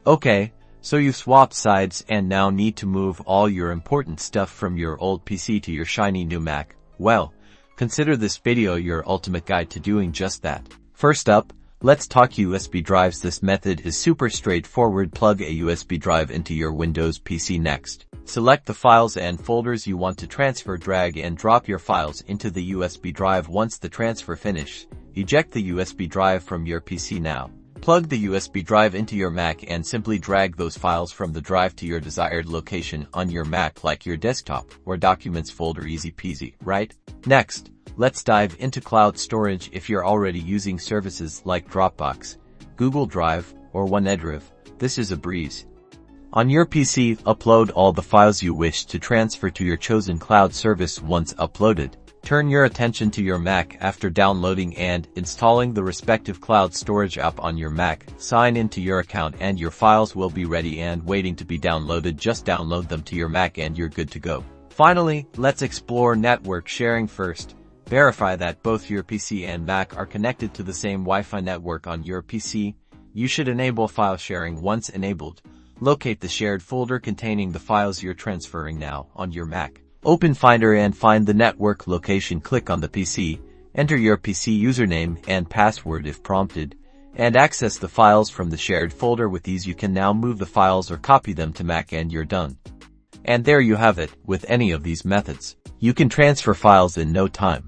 Okay, so you've swapped sides and now need to move all your important stuff from your old PC to your shiny new Mac. Well, consider this video your ultimate guide to doing just that. First up, let's talk USB drives. This method is super straightforward. Plug a USB drive into your Windows PC next. Select the files and folders you want to transfer. Drag and drop your files into the USB drive. Once the transfer finishes, eject the USB drive from your PC now. Plug the USB drive into your Mac and simply drag those files from the drive to your desired location on your Mac, like your desktop or documents folder. Easy peasy, right? Next, let's dive into cloud storage. If you're already using services like Dropbox, Google Drive, or OneDrive, this is a breeze. On your PC, upload all the files you wish to transfer to your chosen cloud service. Once uploaded, turn your attention to your Mac. After downloading and installing the respective cloud storage app on your Mac, sign into your account and your files will be ready and waiting to be downloaded. Just download them to your Mac and you're good to go. Finally, let's explore network sharing first. Verify that both your PC and Mac are connected to the same Wi-Fi network. On your PC, you should enable file sharing. Once enabled, locate the shared folder containing the files you're transferring. Now, on your Mac, open Finder and find the network location. Click on the PC, enter your PC username and password if prompted, and access the files from the shared folder. With these, you can now move the files or copy them to Mac and you're done. And there you have it. With any of these methods, you can transfer files in no time.